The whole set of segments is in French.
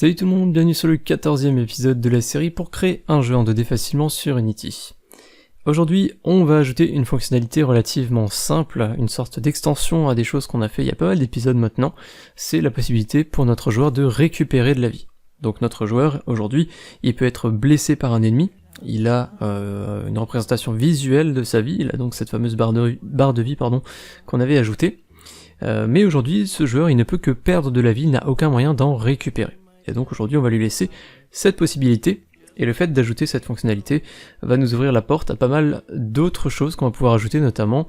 Salut tout le monde, bienvenue sur le 14e épisode de la série pour créer un jeu en 2D facilement sur Unity. Aujourd'hui, on va ajouter une fonctionnalité relativement simple, une sorte d'extension à des choses qu'on a fait il y a pas mal d'épisodes maintenant, c'est la possibilité pour notre joueur de récupérer de la vie. Donc notre joueur, aujourd'hui, il peut être blessé par un ennemi, il a une représentation visuelle de sa vie, il a donc cette fameuse barre de vie qu'on avait ajoutée, mais aujourd'hui, ce joueur, il ne peut que perdre de la vie, il n'a aucun moyen d'en récupérer. Et donc aujourd'hui on va lui laisser cette possibilité, et le fait d'ajouter cette fonctionnalité va nous ouvrir la porte à pas mal d'autres choses qu'on va pouvoir ajouter, notamment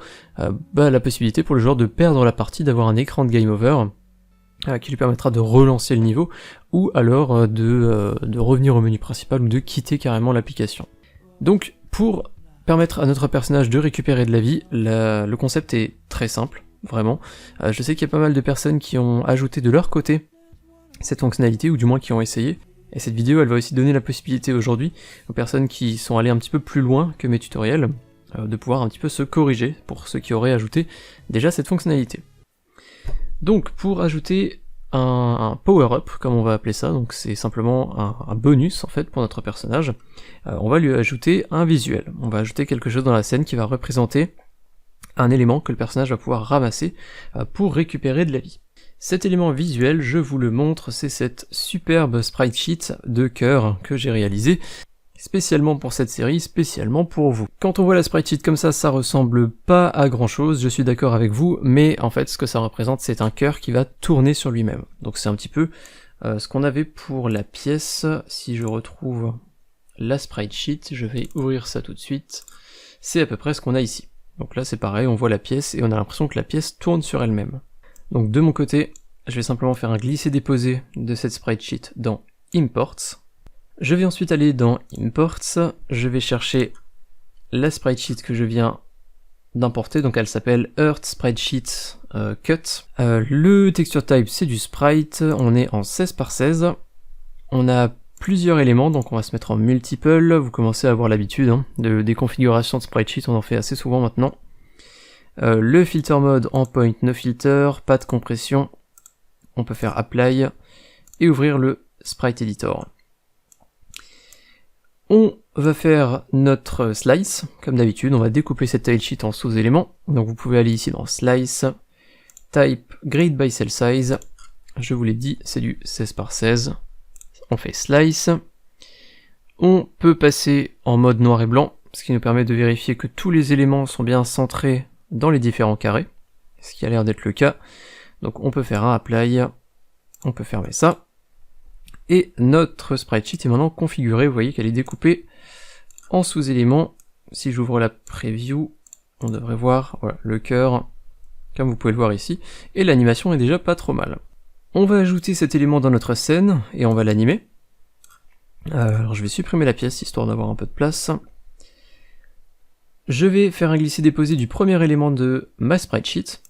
la possibilité pour le joueur de perdre la partie, d'avoir un écran de game over, qui lui permettra de relancer le niveau, ou alors de revenir au menu principal, ou de quitter carrément l'application. Donc pour permettre à notre personnage de récupérer de la vie, le concept est très simple, vraiment. Je sais qu'il y a pas mal de personnes qui ont ajouté de leur côté cette fonctionnalité, ou du moins qui ont essayé, et cette vidéo elle va aussi donner la possibilité aujourd'hui aux personnes qui sont allées un petit peu plus loin que mes tutoriels, de pouvoir un petit peu se corriger pour ceux qui auraient ajouté déjà cette fonctionnalité. Donc pour ajouter un power-up, comme on va appeler ça, donc c'est simplement un bonus en fait pour notre personnage, on va lui ajouter un visuel, on va ajouter quelque chose dans la scène qui va représenter un élément que le personnage va pouvoir ramasser pour récupérer de la vie. Cet élément visuel, je vous le montre, c'est cette superbe sprite sheet de cœur que j'ai réalisé spécialement pour cette série, spécialement pour vous. Quand on voit la sprite sheet comme ça ressemble pas à grand chose, je suis d'accord avec vous, mais en fait ce que ça représente c'est un cœur qui va tourner sur lui-même. Donc c'est un petit peu ce qu'on avait pour la pièce. Si je retrouve la sprite sheet, je vais ouvrir ça tout de suite, c'est à peu près ce qu'on a ici. Donc là c'est pareil, on voit la pièce et on a l'impression que la pièce tourne sur elle-même. Donc de mon côté, je vais simplement faire un glisser-déposer de cette sprite sheet dans Imports. Je vais ensuite aller dans Imports, je vais chercher la sprite sheet que je viens d'importer, donc elle s'appelle Earth Sprite Sheet Cut. Le texture type c'est du sprite, on est en 16 par 16. On a plusieurs éléments, donc on va se mettre en multiple, vous commencez à avoir l'habitude des configurations de sprite sheet, on en fait assez souvent maintenant. Le filter mode en point no filter, pas de compression, on peut faire apply et ouvrir le sprite editor. On va faire notre slice, comme d'habitude, on va découper cette tile sheet en sous-éléments, donc vous pouvez aller ici dans slice, type grid by cell size, je vous l'ai dit, c'est du 16 par 16, on fait slice, on peut passer en mode noir et blanc, ce qui nous permet de vérifier que tous les éléments sont bien centrés dans les différents carrés, ce qui a l'air d'être le cas. Donc on peut faire un apply, on peut fermer ça, et notre sprite sheet est maintenant configurée, vous voyez qu'elle est découpée en sous-éléments. Si j'ouvre la preview, on devrait voir voilà, le cœur, comme vous pouvez le voir ici, et l'animation est déjà pas trop mal. On va ajouter cet élément dans notre scène, et on va l'animer. Alors je vais supprimer la pièce, histoire d'avoir un peu de place. Je vais faire un glisser-déposer du premier élément de ma sprite sheet.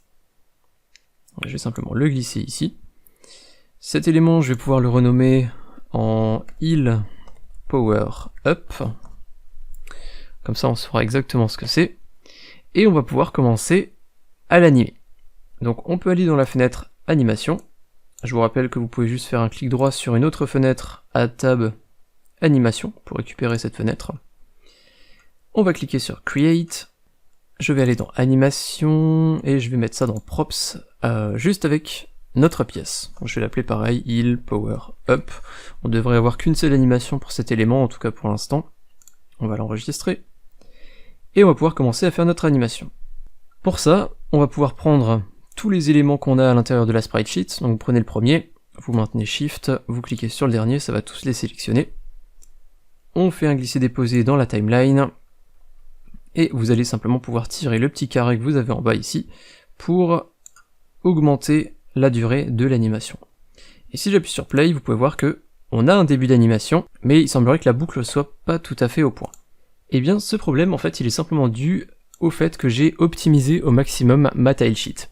Je vais simplement le glisser ici. Cet élément, je vais pouvoir le renommer en heal power up. Comme ça, on saura exactement ce que c'est. Et on va pouvoir commencer à l'animer. Donc on peut aller dans la fenêtre animation. Je vous rappelle que vous pouvez juste faire un clic droit sur une autre fenêtre à tab animation pour récupérer cette fenêtre. On va cliquer sur Create, je vais aller dans Animation, et je vais mettre ça dans Props, juste avec notre pièce. Je vais l'appeler pareil, Heal Power Up. On devrait avoir qu'une seule animation pour cet élément, en tout cas pour l'instant. On va l'enregistrer, et on va pouvoir commencer à faire notre animation. Pour ça, on va pouvoir prendre tous les éléments qu'on a à l'intérieur de la sprite sheet, donc vous prenez le premier, vous maintenez Shift, vous cliquez sur le dernier, ça va tous les sélectionner. On fait un glisser-déposer dans la timeline, et vous allez simplement pouvoir tirer le petit carré que vous avez en bas ici pour augmenter la durée de l'animation. Et si j'appuie sur play, vous pouvez voir que on a un début d'animation, mais il semblerait que la boucle soit pas tout à fait au point. Et bien ce problème en fait il est simplement dû au fait que j'ai optimisé au maximum ma tile sheet.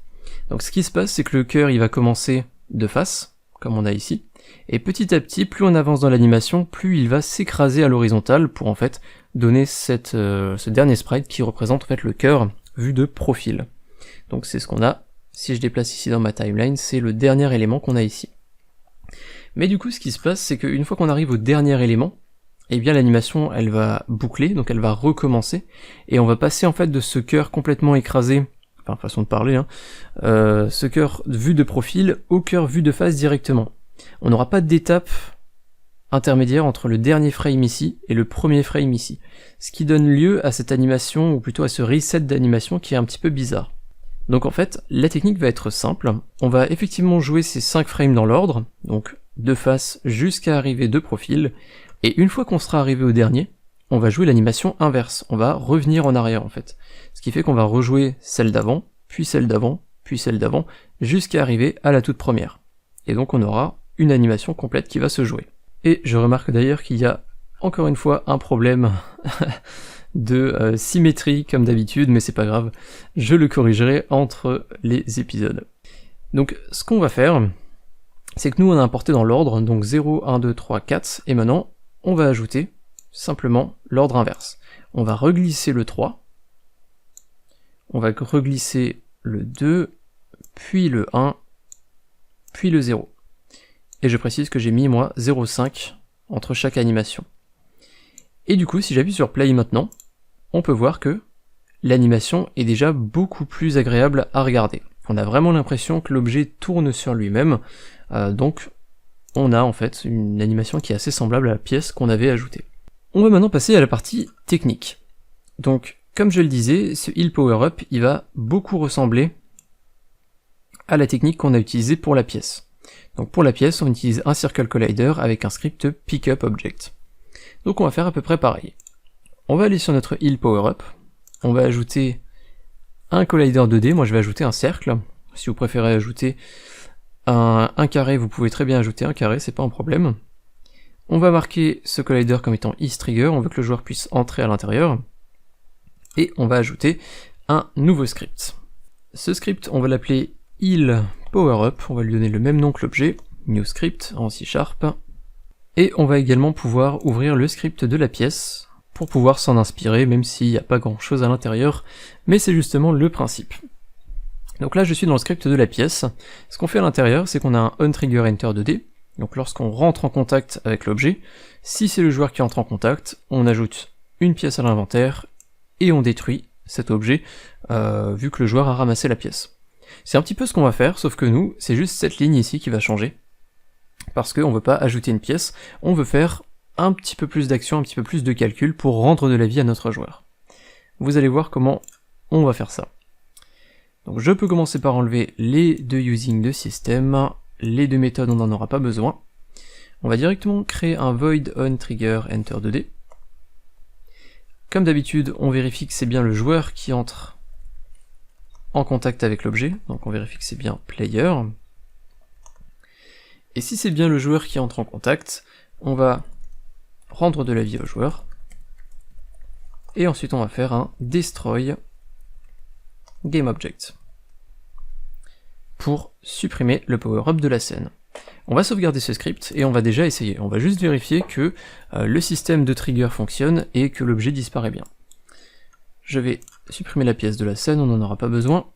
Donc ce qui se passe c'est que le cœur il va commencer de face, comme on a ici, et petit à petit, plus on avance dans l'animation, plus il va s'écraser à l'horizontale pour en fait donner ce dernier sprite qui représente en fait le cœur vu de profil. Donc c'est ce qu'on a, si je déplace ici dans ma timeline, c'est le dernier élément qu'on a ici. Mais du coup, ce qui se passe, c'est qu'une fois qu'on arrive au dernier élément, eh bien l'animation, elle va boucler, donc elle va recommencer, et on va passer en fait de ce cœur complètement écrasé, enfin façon de parler, hein, ce cœur vu de profil au cœur vu de face directement. On n'aura pas d'étape intermédiaire entre le dernier frame ici et le premier frame ici, ce qui donne lieu à cette animation, ou plutôt à ce reset d'animation qui est un petit peu bizarre. Donc en fait, la technique va être simple, on va effectivement jouer ces 5 frames dans l'ordre, donc de face jusqu'à arriver de profil, et une fois qu'on sera arrivé au dernier, on va jouer l'animation inverse, on va revenir en arrière en fait. Ce qui fait qu'on va rejouer celle d'avant, puis celle d'avant, puis celle d'avant, jusqu'à arriver à la toute première. Et donc on aura une animation complète qui va se jouer. Et je remarque d'ailleurs qu'il y a encore une fois un problème de symétrie comme d'habitude, mais c'est pas grave, je le corrigerai entre les épisodes. Donc ce qu'on va faire, c'est que nous on a importé dans l'ordre, donc 0, 1, 2, 3, 4, et maintenant on va ajouter simplement l'ordre inverse. On va reglisser le 3, on va reglisser le 2, puis le 1, puis le 0. Et je précise que j'ai mis moi 0,5 entre chaque animation. Et du coup, si j'appuie sur Play maintenant, on peut voir que l'animation est déjà beaucoup plus agréable à regarder. On a vraiment l'impression que l'objet tourne sur lui-même, donc on a en fait une animation qui est assez semblable à la pièce qu'on avait ajoutée. On va maintenant passer à la partie technique. Donc, comme je le disais, ce Heal Power Up, il va beaucoup ressembler à la technique qu'on a utilisée pour la pièce. Donc pour la pièce, on utilise un Circle Collider avec un script Pickup Object. Donc on va faire à peu près pareil. On va aller sur notre Heal Power Up, on va ajouter un Collider 2D, moi je vais ajouter un cercle. Si vous préférez ajouter un carré, vous pouvez très bien ajouter un carré, c'est pas un problème. On va marquer ce Collider comme étant isTrigger, on veut que le joueur puisse entrer à l'intérieur. Et on va ajouter un nouveau script. Ce script, on va l'appeler Heal Power Up, on va lui donner le même nom que l'objet, New Script en C#. Et on va également pouvoir ouvrir le script de la pièce pour pouvoir s'en inspirer, même s'il n'y a pas grand chose à l'intérieur, mais c'est justement le principe. Donc là je suis dans le script de la pièce. Ce qu'on fait à l'intérieur, c'est qu'on a un onTrigger Enter 2D, donc lorsqu'on rentre en contact avec l'objet, si c'est le joueur qui entre en contact, on ajoute une pièce à l'inventaire, et on détruit cet objet, vu que le joueur a ramassé la pièce. C'est un petit peu ce qu'on va faire, sauf que nous, c'est juste cette ligne ici qui va changer, parce qu'on veut pas ajouter une pièce, on veut faire un petit peu plus d'action, un petit peu plus de calcul pour rendre de la vie à notre joueur. Vous allez voir comment on va faire ça. Donc je peux commencer par enlever les deux using de système, les deux méthodes on n'en aura pas besoin. On va directement créer un void onTrigger Enter 2D. Comme d'habitude, on vérifie que c'est bien le joueur qui entre en contact avec l'objet, donc on vérifie que c'est bien player. Et si c'est bien le joueur qui entre en contact, on va rendre de la vie au joueur. Et ensuite on va faire un destroy GameObject pour supprimer le power-up de la scène. On va sauvegarder ce script et on va déjà essayer. On va juste vérifier que le système de trigger fonctionne et que l'objet disparaît bien. Je vais supprimer la pièce de la scène, on n'en aura pas besoin.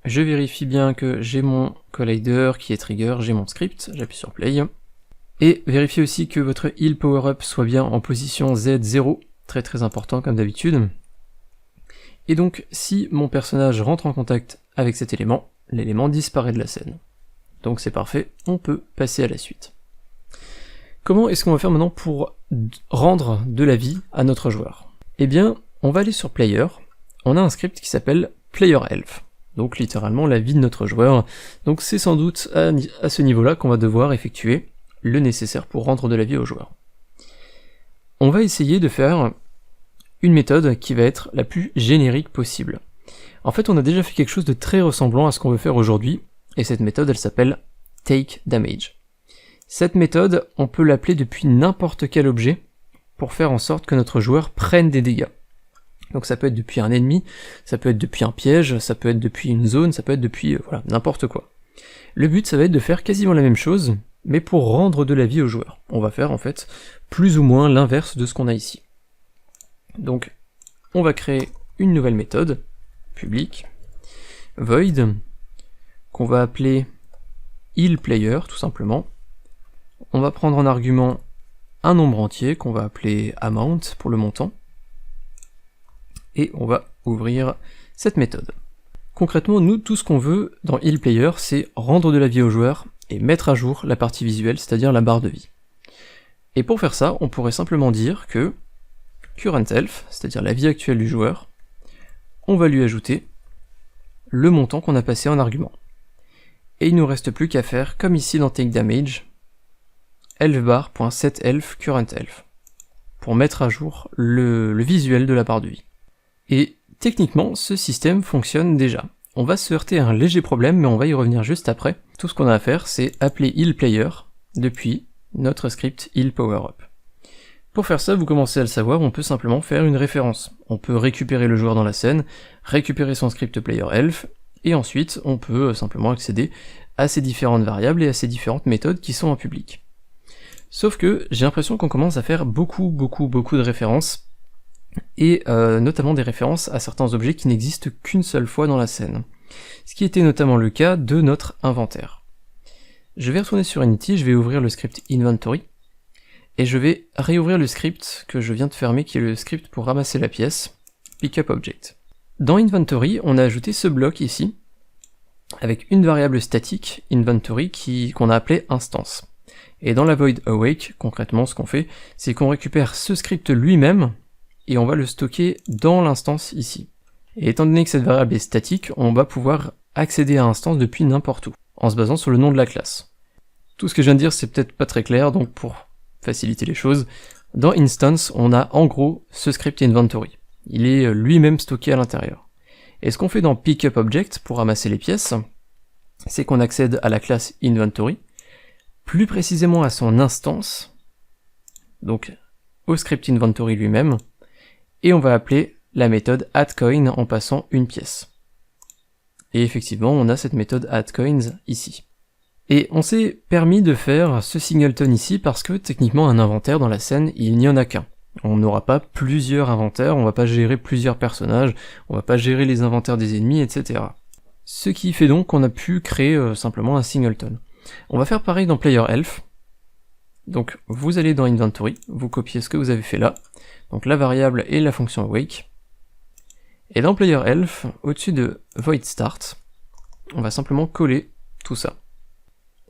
Je vérifie bien que j'ai mon collider qui est trigger, j'ai mon script, j'appuie sur play. Et vérifiez aussi que votre heal power up soit bien en position Z0, très très important comme d'habitude. Et donc si mon personnage rentre en contact avec cet élément, l'élément disparaît de la scène. Donc c'est parfait, on peut passer à la suite. Comment est-ce qu'on va faire maintenant pour rendre de la vie à notre joueur? Eh bien, on va aller sur Player, on a un script qui s'appelle Player Health, donc littéralement la vie de notre joueur, donc c'est sans doute à ce niveau-là qu'on va devoir effectuer le nécessaire pour rendre de la vie au joueur. On va essayer de faire une méthode qui va être la plus générique possible. En fait, on a déjà fait quelque chose de très ressemblant à ce qu'on veut faire aujourd'hui, et cette méthode, elle s'appelle Take Damage. Cette méthode, on peut l'appeler depuis n'importe quel objet, pour faire en sorte que notre joueur prenne des dégâts. Donc ça peut être depuis un ennemi, ça peut être depuis un piège, ça peut être depuis une zone, ça peut être depuis, voilà, n'importe quoi. Le but, ça va être de faire quasiment la même chose, mais pour rendre de la vie au joueur. On va faire en fait plus ou moins l'inverse de ce qu'on a ici. Donc, on va créer une nouvelle méthode, publique, void, qu'on va appeler healPlayer tout simplement. on va prendre en argument un nombre entier qu'on va appeler amount pour le montant, et on va ouvrir cette méthode. Concrètement, nous, tout ce qu'on veut dans healPlayer, c'est rendre de la vie au joueur et mettre à jour la partie visuelle, c'est-à-dire la barre de vie. Et pour faire ça, on pourrait simplement dire que current health, c'est-à-dire la vie actuelle du joueur, on va lui ajouter le montant qu'on a passé en argument. Et il nous reste plus qu'à faire, comme ici dans takeDamage, healthbar.setHealth current health, pour mettre à jour le visuel de la barre de vie. Et techniquement, ce système fonctionne déjà. On va se heurter à un léger problème, mais on va y revenir juste après. Tout ce qu'on a à faire, c'est appeler healPlayer depuis notre script healPowerUp. Pour faire ça, vous commencez à le savoir, on peut simplement faire une référence. On peut récupérer le joueur dans la scène, récupérer son script player health, et ensuite on peut simplement accéder à ces différentes variables et à ces différentes méthodes qui sont en public. Sauf que j'ai l'impression qu'on commence à faire beaucoup de références, et notamment des références à certains objets qui n'existent qu'une seule fois dans la scène. Ce qui était notamment le cas de notre inventaire. Je vais retourner sur Unity, je vais ouvrir le script Inventory, et je vais réouvrir le script que je viens de fermer, qui est le script pour ramasser la pièce, PickUpObject. Dans Inventory, on a ajouté ce bloc ici, avec une variable statique, Inventory, qu'on a appelée instance. Et dans la void awake, concrètement, ce qu'on fait, c'est qu'on récupère ce script lui-même, et on va le stocker dans l'instance ici. Et étant donné que cette variable est statique, on va pouvoir accéder à l'instance depuis n'importe où, en se basant sur le nom de la classe. Tout ce que je viens de dire, c'est peut-être pas très clair, donc pour faciliter les choses, dans instance, on a en gros ce script inventory. Il est lui-même stocké à l'intérieur. Et ce qu'on fait dans PickUpObject pour ramasser les pièces, c'est qu'on accède à la classe inventory, plus précisément à son instance, donc au script inventory lui-même, et on va appeler la méthode addCoin en passant une pièce. Et effectivement, on a cette méthode addCoins ici. Et on s'est permis de faire ce singleton ici parce que techniquement un inventaire dans la scène, il n'y en a qu'un. On n'aura pas plusieurs inventaires, on va pas gérer plusieurs personnages, on va pas gérer les inventaires des ennemis, etc. Ce qui fait donc qu'on a pu créer simplement un singleton. On va faire pareil dans PlayerHealth. Donc vous allez dans Inventory, vous copiez ce que vous avez fait là, donc la variable et la fonction awake. Et dans PlayerHealth, au-dessus de voidStart, on va simplement coller tout ça.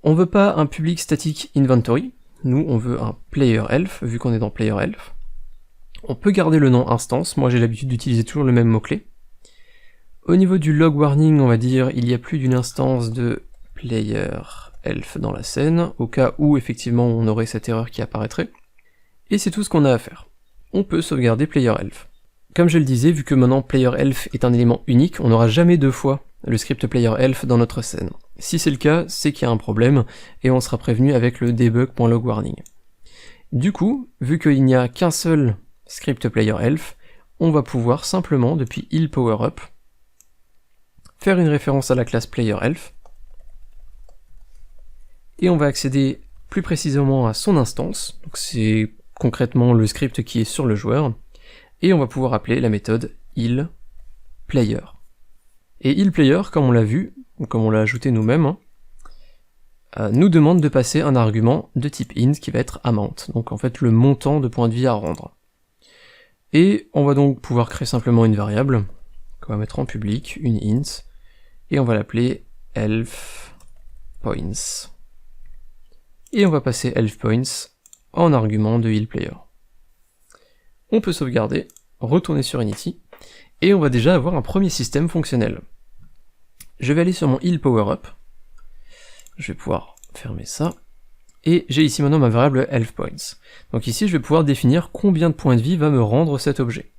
On veut pas un public static inventory, nous on veut un PlayerHealth, vu qu'on est dans PlayerHealth. On peut garder le nom instance, moi j'ai l'habitude d'utiliser toujours le même mot-clé. Au niveau du log warning, on va dire il y a plus d'une instance de PlayerHealth dans la scène, au cas où effectivement on aurait cette erreur qui apparaîtrait. Et c'est tout ce qu'on a à faire. On peut sauvegarder PlayerHealth. Comme je le disais, vu que maintenant PlayerHealth est un élément unique, on n'aura jamais deux fois le script PlayerHealth dans notre scène. Si c'est le cas, c'est qu'il y a un problème, et on sera prévenu avec le debug.logwarning. Du coup, vu qu'il n'y a qu'un seul script PlayerHealth, on va pouvoir simplement, depuis healPowerUp, faire une référence à la classe PlayerHealth, et on va accéder plus précisément à son instance, donc c'est concrètement le script qui est sur le joueur, et on va pouvoir appeler la méthode healPlayer. Et healPlayer, comme on l'a vu, ou comme on l'a ajouté nous-mêmes, nous demande de passer un argument de type int qui va être amount, donc en fait le montant de points de vie à rendre. Et on va donc pouvoir créer simplement une variable, qu'on va mettre en public, une int, et on va l'appeler healthPoints. Et on va passer healthPoints en argument de healPlayer. On peut sauvegarder, retourner sur Unity, et on va déjà avoir un premier système fonctionnel. Je vais aller sur mon healPowerUp, je vais pouvoir fermer ça, et j'ai ici maintenant ma variable healthPoints. Donc ici je vais pouvoir définir combien de points de vie va me rendre cet objet.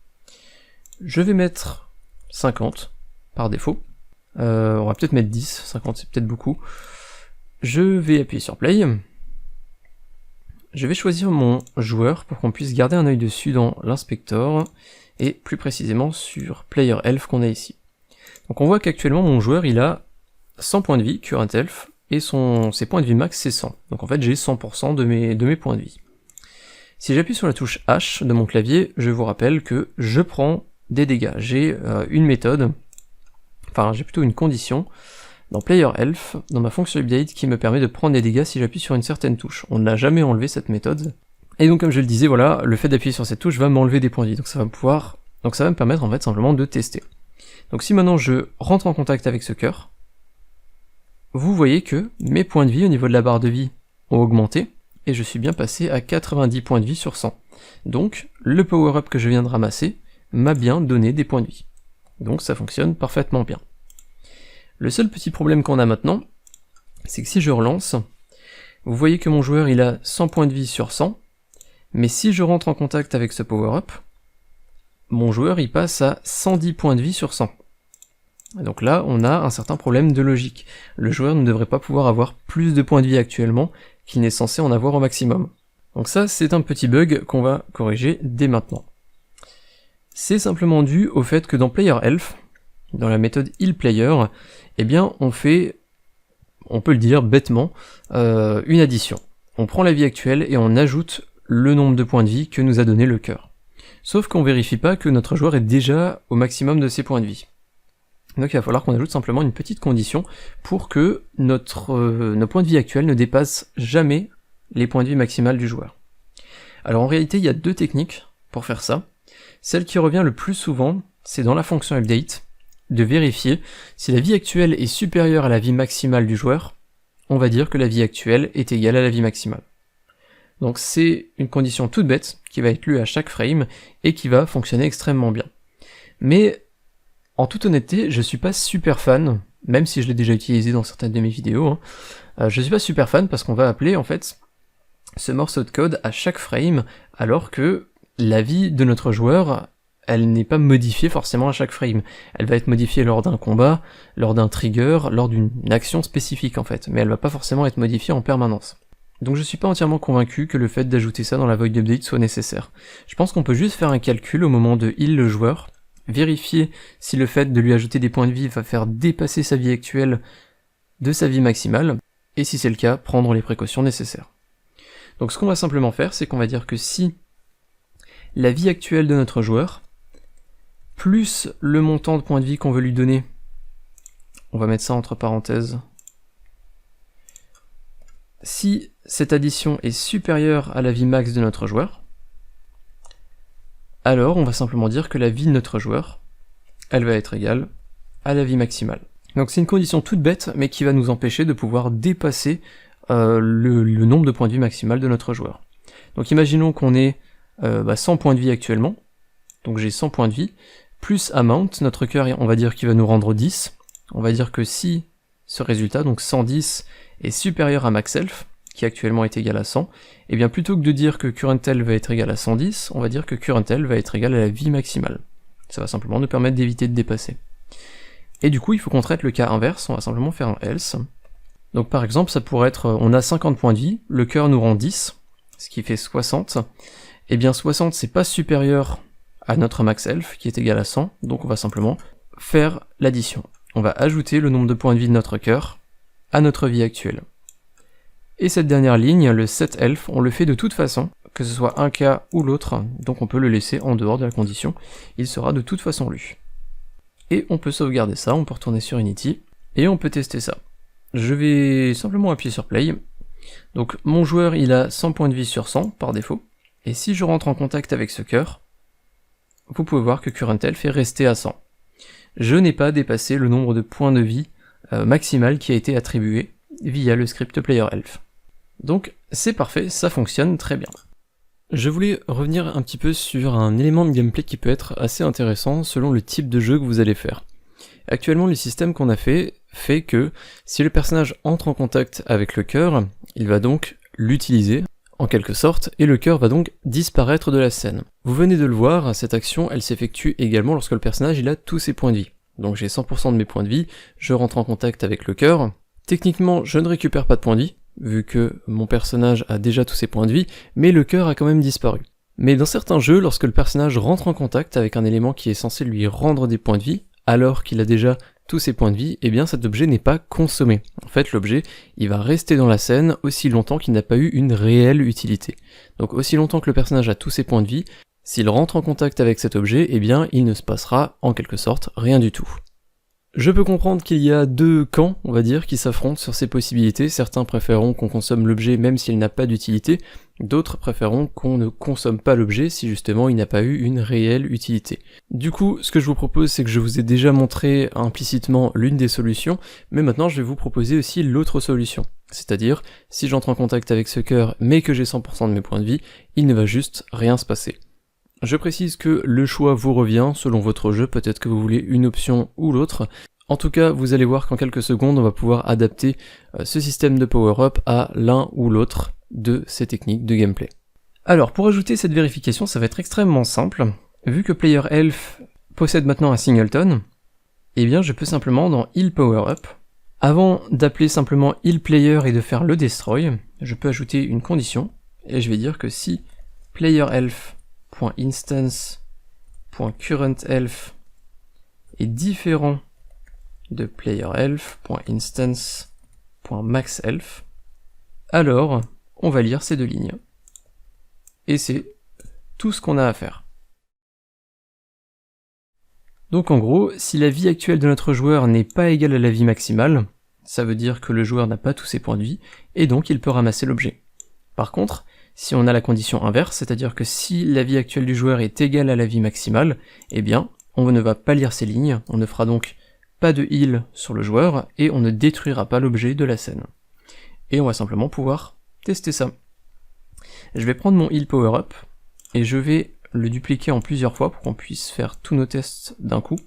Je vais mettre 50 par défaut, on va peut-être mettre 10, 50 c'est peut-être beaucoup. Je vais appuyer sur Play, je vais choisir mon joueur pour qu'on puisse garder un œil dessus dans l'inspector, et plus précisément sur PlayerHealth qu'on a ici. Donc on voit qu'actuellement mon joueur il a 100 points de vie, current health, et ses points de vie max c'est 100. Donc en fait j'ai 100% de mes points de vie. Si j'appuie sur la touche H de mon clavier, je vous rappelle que je prends des dégâts. J'ai une méthode, enfin j'ai plutôt une condition, dans Player Health, dans ma fonction update qui me permet de prendre des dégâts si j'appuie sur une certaine touche. On n'a jamais enlevé cette méthode. Et donc comme je le disais, voilà, le fait d'appuyer sur cette touche va m'enlever des points de vie, donc ça va me permettre en fait simplement de tester. Donc si maintenant je rentre en contact avec ce cœur, vous voyez que mes points de vie au niveau de la barre de vie ont augmenté, et je suis bien passé à 90 points de vie sur 100. Donc le power-up que je viens de ramasser m'a bien donné des points de vie. Donc ça fonctionne parfaitement bien. Le seul petit problème qu'on a maintenant, c'est que si je relance, vous voyez que mon joueur il a 100 points de vie sur 100, mais si je rentre en contact avec ce power-up, mon joueur il passe à 110 points de vie sur 100. Et donc là, on a un certain problème de logique. Le joueur ne devrait pas pouvoir avoir plus de points de vie actuellement qu'il n'est censé en avoir au maximum. Donc ça, c'est un petit bug qu'on va corriger dès maintenant. C'est simplement dû au fait que dans Player Health, dans la méthode healPlayer, eh bien on peut le dire bêtement, une addition. On prend la vie actuelle et on ajoute le nombre de points de vie que nous a donné le cœur. Sauf qu'on vérifie pas que notre joueur est déjà au maximum de ses points de vie. Donc il va falloir qu'on ajoute simplement une petite condition pour que nos points de vie actuels ne dépassent jamais les points de vie maximales du joueur. Alors en réalité il y a deux techniques pour faire ça. Celle qui revient le plus souvent, c'est dans la fonction update, de vérifier si la vie actuelle est supérieure à la vie maximale du joueur, on va dire que la vie actuelle est égale à la vie maximale. Donc c'est une condition toute bête qui va être lue à chaque frame et qui va fonctionner extrêmement bien. Mais en toute honnêteté, je suis pas super fan, même si je l'ai déjà utilisé dans certaines de mes vidéos, je suis pas super fan parce qu'on va appeler en fait ce morceau de code à chaque frame alors que la vie de notre joueur, elle n'est pas modifiée forcément à chaque frame. Elle va être modifiée lors d'un combat, lors d'un trigger, lors d'une action spécifique en fait, mais elle va pas forcément être modifiée en permanence. Donc je suis pas entièrement convaincu que le fait d'ajouter ça dans la void update soit nécessaire. Je pense qu'on peut juste faire un calcul au moment de heal le joueur, vérifier si le fait de lui ajouter des points de vie va faire dépasser sa vie actuelle de sa vie maximale, et si c'est le cas, prendre les précautions nécessaires. Donc ce qu'on va simplement faire, c'est qu'on va dire que si la vie actuelle de notre joueur, plus le montant de points de vie qu'on veut lui donner, on va mettre ça entre parenthèses, si cette addition est supérieure à la vie max de notre joueur, alors on va simplement dire que la vie de notre joueur, elle va être égale à la vie maximale. Donc c'est une condition toute bête, mais qui va nous empêcher de pouvoir dépasser le nombre de points de vie maximal de notre joueur. Donc imaginons qu'on ait 100 points de vie actuellement, donc j'ai 100 points de vie, plus amount, notre cœur on va dire qu'il va nous rendre 10, on va dire que si ce résultat, donc 110, est supérieur à max health, qui actuellement est égal à 100, et bien plutôt que de dire que current health va être égal à 110, on va dire que current health va être égal à la vie maximale. Ça va simplement nous permettre d'éviter de dépasser. Et du coup il faut qu'on traite le cas inverse, on va simplement faire un else. Donc par exemple ça pourrait être, on a 50 points de vie, le cœur nous rend 10, ce qui fait 60, et bien 60 c'est pas supérieur à notre max health qui est égal à 100, donc on va simplement faire l'addition. On va ajouter le nombre de points de vie de notre cœur à notre vie actuelle. Et cette dernière ligne, le set health, on le fait de toute façon, que ce soit un cas ou l'autre, donc on peut le laisser en dehors de la condition, il sera de toute façon lu. Et on peut sauvegarder ça, on peut retourner sur Unity, et on peut tester ça. Je vais simplement appuyer sur play. Donc mon joueur il a 100 points de vie sur 100 par défaut, et si je rentre en contact avec ce cœur, vous pouvez voir que current health est resté à 100. Je n'ai pas dépassé le nombre de points de vie maximal qui a été attribué via le script Player Health. Donc c'est parfait, ça fonctionne très bien. Je voulais revenir un petit peu sur un élément de gameplay qui peut être assez intéressant selon le type de jeu que vous allez faire. Actuellement le système qu'on a fait que si le personnage entre en contact avec le cœur, il va donc l'utiliser en quelque sorte, et le cœur va donc disparaître de la scène. Vous venez de le voir, cette action elle s'effectue également lorsque le personnage il a tous ses points de vie. Donc j'ai 100% de mes points de vie, je rentre en contact avec le cœur. Techniquement je ne récupère pas de points de vie, vu que mon personnage a déjà tous ses points de vie, mais le cœur a quand même disparu. Mais dans certains jeux, lorsque le personnage rentre en contact avec un élément qui est censé lui rendre des points de vie, alors qu'il a déjà tous ses points de vie, eh bien cet objet n'est pas consommé. En fait l'objet, il va rester dans la scène aussi longtemps qu'il n'a pas eu une réelle utilité. Donc aussi longtemps que le personnage a tous ses points de vie, s'il rentre en contact avec cet objet, eh bien il ne se passera en quelque sorte rien du tout. Je peux comprendre qu'il y a deux camps, on va dire, qui s'affrontent sur ces possibilités. Certains préféreront qu'on consomme l'objet même s'il n'a pas d'utilité, d'autres préféreront qu'on ne consomme pas l'objet si justement il n'a pas eu une réelle utilité. Du coup, ce que je vous propose, c'est que je vous ai déjà montré implicitement l'une des solutions, mais maintenant je vais vous proposer aussi l'autre solution. C'est-à-dire, si j'entre en contact avec ce cœur mais que j'ai 100% de mes points de vie, il ne va juste rien se passer. Je précise que le choix vous revient selon votre jeu, peut-être que vous voulez une option ou l'autre. En tout cas, vous allez voir qu'en quelques secondes, on va pouvoir adapter ce système de power-up à l'un ou l'autre de ces techniques de gameplay. Alors, pour ajouter cette vérification, ça va être extrêmement simple. Vu que Player Elf possède maintenant un singleton, eh bien je peux simplement dans Heal Power-up, avant d'appeler simplement Heal Player et de faire le destroy, je peux ajouter une condition, et je vais dire que si Player Elf.instance.currentElf est différent de playerElf.instance.maxElf, alors on va lire ces deux lignes. Et c'est tout ce qu'on a à faire. Donc en gros, si la vie actuelle de notre joueur n'est pas égale à la vie maximale, ça veut dire que le joueur n'a pas tous ses points de vie, et donc il peut ramasser l'objet. Par contre, si on a la condition inverse, c'est-à-dire que si la vie actuelle du joueur est égale à la vie maximale, eh bien, on ne va pas lire ces lignes, on ne fera donc pas de heal sur le joueur, et on ne détruira pas l'objet de la scène. Et on va simplement pouvoir tester ça. Je vais prendre mon heal power up, et je vais le dupliquer en plusieurs fois pour qu'on puisse faire tous nos tests d'un coup.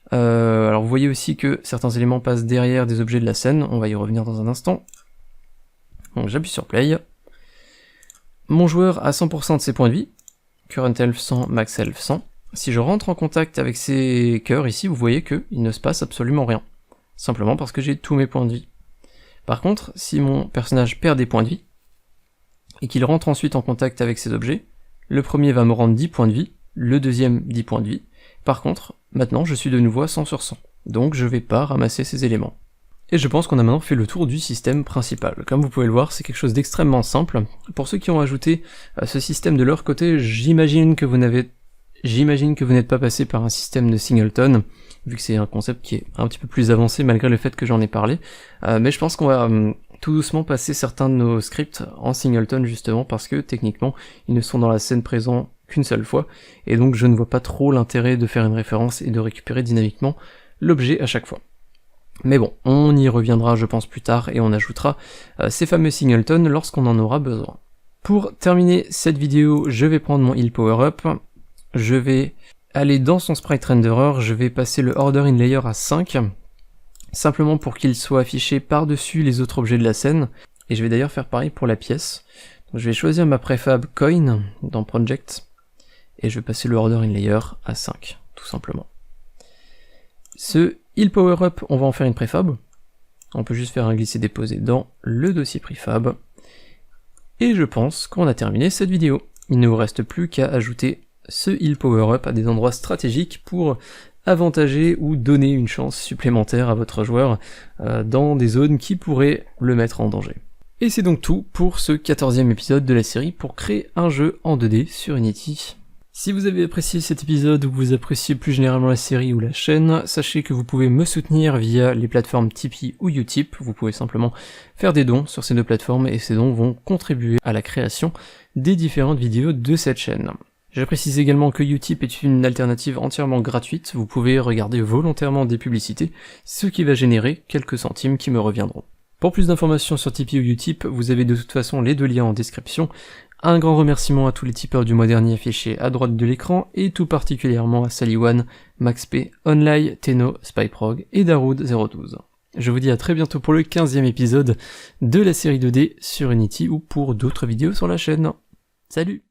Alors vous voyez aussi que certains éléments passent derrière des objets de la scène, on va y revenir dans un instant. Donc j'appuie sur play. Mon joueur a 100% de ses points de vie, current elf 100, max elf 100. Si je rentre en contact avec ces cœurs ici, vous voyez qu'il ne se passe absolument rien. Simplement parce que j'ai tous mes points de vie. Par contre, si mon personnage perd des points de vie, et qu'il rentre ensuite en contact avec ces objets, le premier va me rendre 10 points de vie, le deuxième 10 points de vie. Par contre, maintenant je suis de nouveau à 100 sur 100, donc je vais pas ramasser ces éléments. Et je pense qu'on a maintenant fait le tour du système principal. Comme vous pouvez le voir, c'est quelque chose d'extrêmement simple. Pour ceux qui ont ajouté ce système de leur côté, j'imagine que vous n'êtes pas passé par un système de singleton, vu que c'est un concept qui est un petit peu plus avancé malgré le fait que j'en ai parlé. Mais je pense qu'on va tout doucement passer certains de nos scripts en singleton justement parce que techniquement ils ne sont dans la scène présents qu'une seule fois, et donc je ne vois pas trop l'intérêt de faire une référence et de récupérer dynamiquement l'objet à chaque fois. Mais bon, on y reviendra je pense plus tard et on ajoutera ces fameux singletons lorsqu'on en aura besoin. Pour terminer cette vidéo, je vais prendre mon heal power up, je vais aller dans son sprite renderer, je vais passer le order in layer à 5, simplement pour qu'il soit affiché par-dessus les autres objets de la scène, et je vais d'ailleurs faire pareil pour la pièce. Donc je vais choisir ma préfab coin dans project, et je vais passer le order in layer à 5, tout simplement. Ce heal power up, on va en faire une préfab. On peut juste faire un glisser-déposer dans le dossier préfab. Et je pense qu'on a terminé cette vidéo. Il ne vous reste plus qu'à ajouter ce heal power up à des endroits stratégiques pour avantager ou donner une chance supplémentaire à votre joueur dans des zones qui pourraient le mettre en danger. Et c'est donc tout pour ce 14e épisode de la série pour créer un jeu en 2D sur Unity. Si vous avez apprécié cet épisode ou que vous appréciez plus généralement la série ou la chaîne, sachez que vous pouvez me soutenir via les plateformes Tipeee ou Utip. Vous pouvez simplement faire des dons sur ces deux plateformes et ces dons vont contribuer à la création des différentes vidéos de cette chaîne. Je précise également que Utip est une alternative entièrement gratuite, vous pouvez regarder volontairement des publicités, ce qui va générer quelques centimes qui me reviendront. Pour plus d'informations sur Tipeee ou Utip, vous avez de toute façon les deux liens en description. Un grand remerciement à tous les tipeurs du mois dernier affichés à droite de l'écran, et tout particulièrement à Sally1, MaxP, Only, Tenno, Spyprog et Darude012. Je vous dis à très bientôt pour le 15e épisode de la série 2D sur Unity ou pour d'autres vidéos sur la chaîne. Salut!